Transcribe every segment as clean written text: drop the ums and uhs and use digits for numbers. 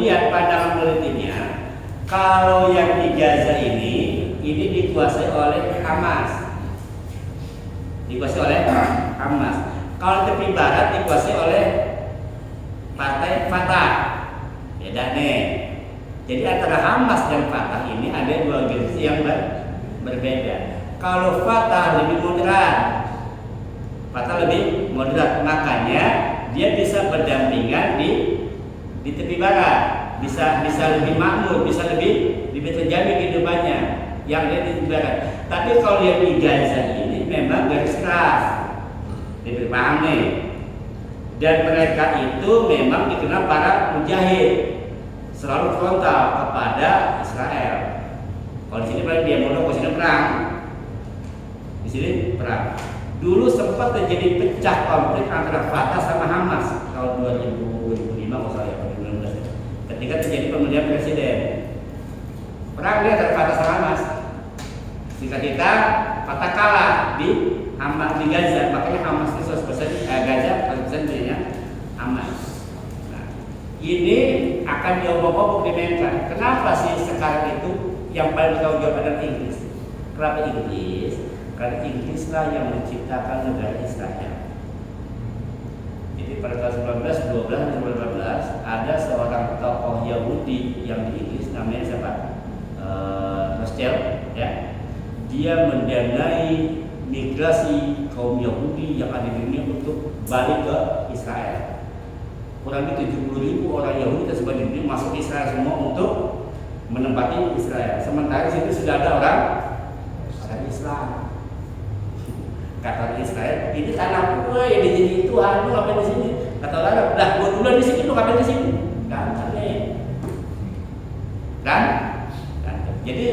kemudian pandangan politiknya, kalau yang di Gaza ini dikuasai oleh Hamas. Dikuasai oleh Hamas. Kalau tepi barat dikuasai oleh partai Fatah. Beda nih. Jadi antara Hamas dan Fatah ini ada dua organisasi yang berbeda. Kalau Fatah lebih moderat, makanya dia bisa berdampingan di tepi barat, bisa lebih makmur, bisa lebih terjamin kehidupannya yang ada di tepi barat. Tapi kalau yang di Gaza ini memang garis keras, lebih paham nih. Dan mereka itu memang dikenal para mujahid, selalu frontal kepada Israel. Kalau di sini paling dia mau di sini perang. Di sini perang. Dulu sempat terjadi pecah konflik antara Fatah sama Hamas tahun 2005 kalau saya 2016. Ketika terjadi pemilihan presiden. Perang dia antara Fatah sama Hamas. Singkat kita Fatah kalah di Hamas di Gaza, makanya Hamas itu 100% Gaza 100% jadinya Hamas. Nah, ini akan diobok-obok di Menka. Kenapa sih sekarang itu yang paling bertanggung jawab adalah Inggris? Kenapa Inggris? Karena Inggrislah yang menciptakan negara Israel. Jadi pada tahun 1912 dan 1918 ada seorang tokoh Yahudi yang di Inggris namanya siapa? Rothschild, ya. Dia mendanai migrasi kaum Yahudi yang ada di dunia untuk balik ke Israel. Kurang lebih 70.000 orang Yahudi tersebar di dunia masuk Israel semua untuk menempati Israel. Sementara di situ sudah ada orang Islam. Kata Israel, ini tanah gue yang dijadiin Tuhan, lu ngapain di sini? Kata orang, lah gue duluan di sini, lu ngapain di sini? Kan? Jadi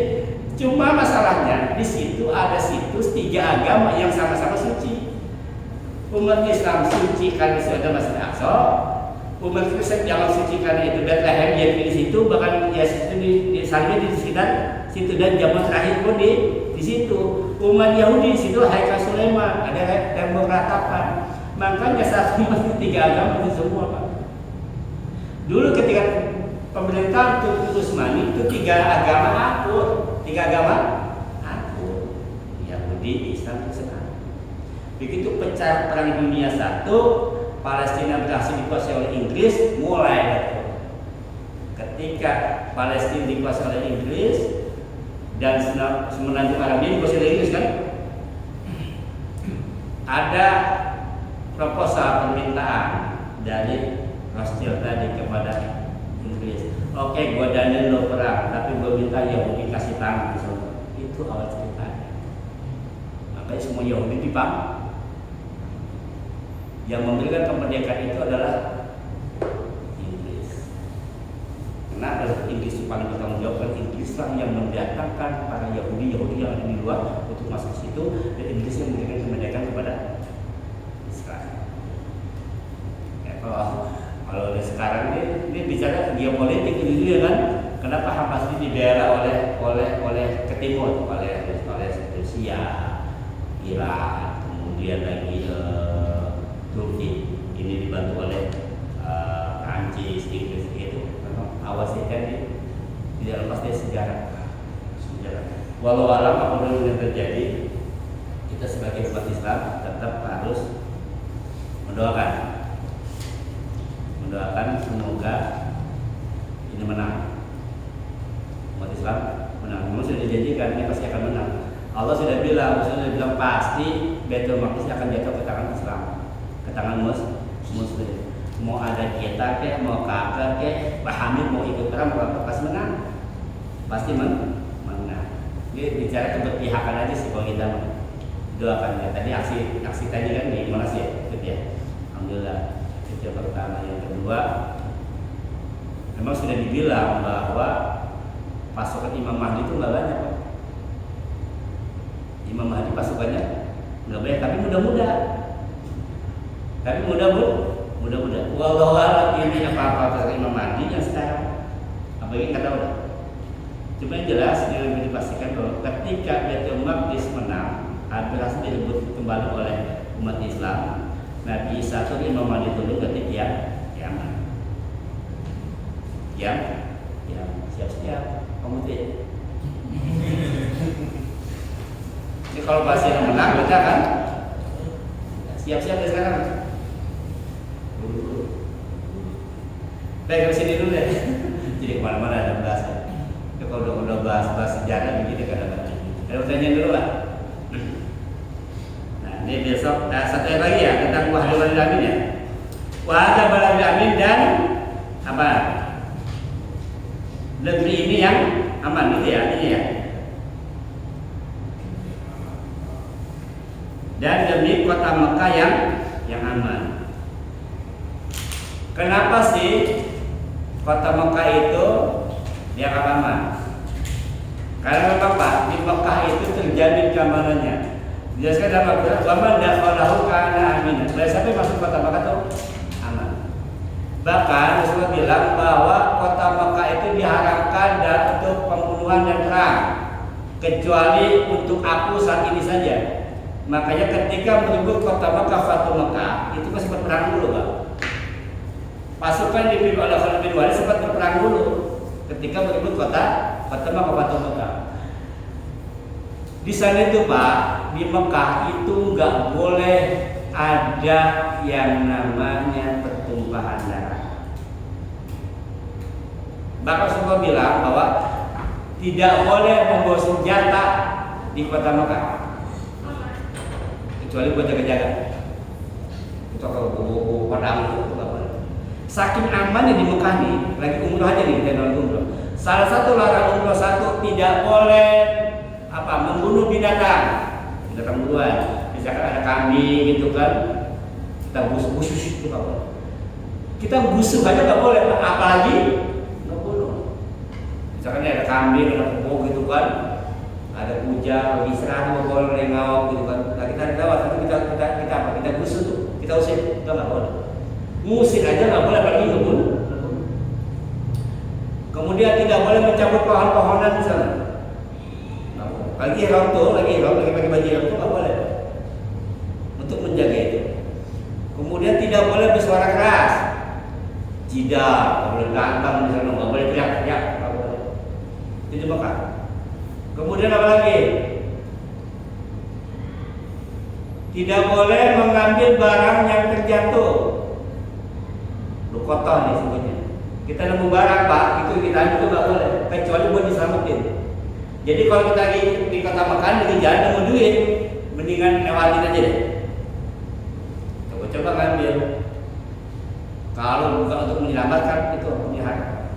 cuma masalahnya di situ ada situs 3 agama yang sama-sama suci. Umat Islam suci karena itu ada Masjid Aqsa, umat Kristen jangan suci karena itu Bethlehem yang di situ, bahkan ya situ di salibnya di sekitar situ, dan zaman terakhir pun di situ. Umat Yahudi di situ Haikal Sulaiman, ada tembok ratapan. Makanya satu masjid 3 agama itu semua, Pak. Dulu ketika pemerintahan Turki Utsmani itu 3 agama akur, 3 agama akur, Yahudi, Islam, Kristen. Begitu pecah perang dunia 1, Palestina berhasil dikuasai oleh Inggris, mulai ketika Palestina dikuasai oleh Inggris dan semenanjung Arabia dikuasai oleh Inggris kan, ada proposal permintaan dari Rothschild tadi kepada Inggris. Oke, gua dandain lo perang, tapi gua minta Yahudi kasih tangan. Itu awal ceritanya. Makanya semua Yahudi dipang. Yang memberikan kemerdekaan itu adalah Inggris. Karena adalah Inggris yang paling bertanggung jawab, kan Inggrislah yang mendatangkan para Yahudi yang ada di luar untuk masuk ke situ, dan Inggris yang memberikan kemerdekaan kepada Israel. Ya, kalau sekarang ini bicara geopolitik ini kan, kenapa Hamas ini dibela oleh ke timur, oleh Rusia, Iran, kemudian lagi Turki, ini dibantu oleh Prancis, Inggris gitu. Awasi kan tidak lepas dari sejarah. Walau alam apapun yang terjadi, kita sebagai umat Islam tetap harus mendoakan semoga ini menang. Umat Islam menang. Memang sudah dijanjikan ini pasti akan menang. Allah sudah bilang pasti Baitul Maqdis akan jatuh ke tangan Islam, ke tangan Muslim. Mau ada kita kek, mau kakak kek, Pak Hamid mau ikut perang, mau pasti menang. Pasti menang. Ini bicara keberpihakan aja sih kalau kita doakan ya. Tadi aksi tadi kan di Monas ya, gitu ya. Alhamdulillah. Itu yang pertama. Yang kedua, memang sudah dibilang bahwa pasukan Imam Mahdi itu nggak banyak, Pak. Imam Mahdi pasukannya nggak banyak, tapi mudah-mudah. Walau ini apa pasukan Imam Mahdi yang sekarang apa yang kata udah. Cuma yang jelas yang dipastikan bahwa ketika Baitul Maqdis menang, berhasil direbut kembali oleh umat Islam, Nabi Isa turun Imam Mahdi turun ketika Yaman. yang siap-siap kamu teh. Ini kalau bahasa yang menang baca kan siap-siap dari sekarang. Baik, ke sini dulu deh. Jadi kemana-mana ada bahasa. Ya, kalau udah bahas sejarah begini kadang-kadang. Ada pertanyaan dulu lah. Nah, ini besok satu lagi ya tentang wahdul amin ya. Wahada balad amin dan apa? Negeri ini yang aman gitu ya, ini ya. Dan demi kota Mekah yang aman. Kenapa sih kota Mekah itu dianggap aman? Karena memang Pak, di Mekah itu terjamin keamanannya. Dijelaskan dalam Al-Quran, "Waman dakhalahu kana aminan." Siapa yang masuk kota Mekah itu aman. Bahkan Rasulullah bilang bahwa kota Mekah itu diharamkan dan untuk pembunuhan dan perang, kecuali untuk aku saat ini saja. Makanya ketika menyebut kota Mekah Fatu Mekah, itu kan sempat perang dulu, Pak. Pasukan dipimpin oleh Khalid bin Walid sempat berperang dulu ketika menyebut kota Mekah Fatu Mekah. Di sana itu Pak, di Mekah itu nggak boleh ada yang namanya pertumpahan darah. Bahkan Rasulullah bilang bahwa tidak boleh membawa senjata di kota Mekah, kecuali buat jaga-jaga. Itu kalau bawa pedang itu nggak boleh. Saking aman di Mekah nih, lagi umroh aja nih kita nonton umroh. Salah satu larangan umroh satu, tidak boleh membunuh binatang buruan. Misalkan ada kambing gitu kan, kita busuk itu nggak boleh. Kita busuk aja nggak boleh, apalagi ngebunuh. Misalkan ada kambing, ada kebo gitu kan, ada kuda, lagi istirahat nggak boleh lengau gitu kan. Nah, kita lewat itu kita busuk tuh, kita usir, itu nggak boleh. Musik aja nggak boleh, apalagi ngebunuh. Kemudian tidak boleh mencabut pohon-pohonan di sana. Lagi pakai baju ihram tuh nggak boleh. Untuk menjaga itu. Kemudian tidak boleh bersuara keras. Jidat, nggak boleh gantang misalnya, nggak boleh teriak-teriak, nggak boleh. Itu Mekah. Kemudian apa lagi? Tidak boleh mengambil barang yang terjatuh. Lu kotor nih sebutnya. Kita nemu barang Pak, itu kita itu nggak boleh, kecuali buat diselamatin. Jadi kalau kita di kota Mekah lagi jalan nemu duit, mendingan lewatin aja deh. Coba ngambil. Kalau bukan untuk menyelamatkan itu pelihara.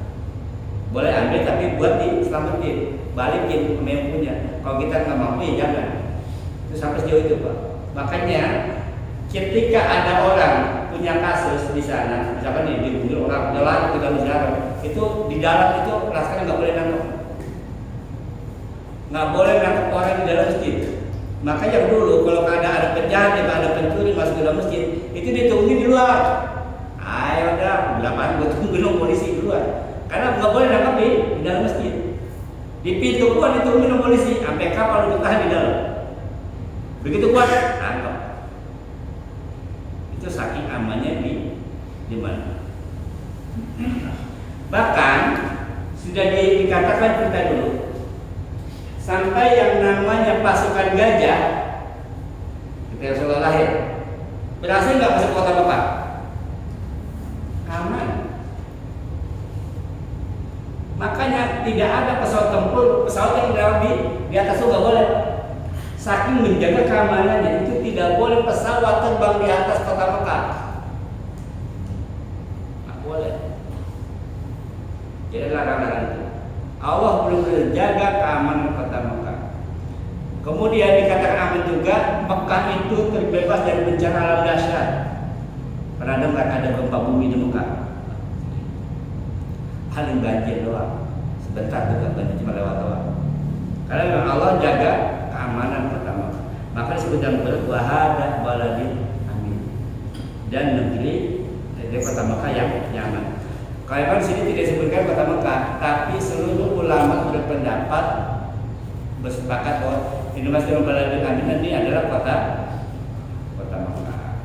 Boleh ambil tapi buat diselamatin, balikin ke yang punya. Kalau kita nggak mampu ya jangan. Itu sampai sejauh itu Pak. Makanya ketika ada orang punya kasus di sana, misalkan nih dibunuh orang, jalan kita bicara, itu di dalam itu rasanya nggak boleh nangkep. Nggak boleh nangkep orang di dalam masjid. Makanya dulu kalau ada penjahat, ada pencuri masuk ke dalam masjid, itu ditungguin di luar. Ayo dah, lapangan gue tungguin polisi di luar. Karena nggak boleh nangkep di dalam masjid. Di pintu pun ditungguin polisi, sampai kapal lu bertahan di dalam. Begitu kuat, tangkap. Itu saking amannya di mana. Bahkan sudah dikatakan kita dulu. Sampai yang namanya pasukan gajah ketika Rasulullah lahir berhasil nggak masuk kota Mekah? Aman. Makanya tidak ada pesawat tempur, pesawat yang dalam di atas itu nggak boleh. Saking menjaga keamanannya itu tidak boleh pesawat terbang di atas kota Mekah. Nggak boleh. Jadi larangan itu. Allah belum menjaga keamanan kota Mekah. Kemudian dikatakan aman juga, Mekah itu terbebas dari bencana alam dahsyat. Pernah dengar ada gempa bumi di Mekah? Paling banjir doang. Sebentar juga banjir cuma lewat doang. Karena memang Allah jaga keamanan kota Mekah. Maka disebutkan wahada baladin amin. Dan negeri dari kota Mekah yang nyaman. Kalau di sini tidak disebutkan kota Mekah, tapi seluruh ulama berpendapat bersepakat bahwa Indonesia Baladil Amin ini adalah kota Mekah.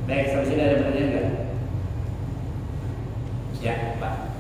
Baik, sampai sini ada pertanyaan enggak? Ya, Pak.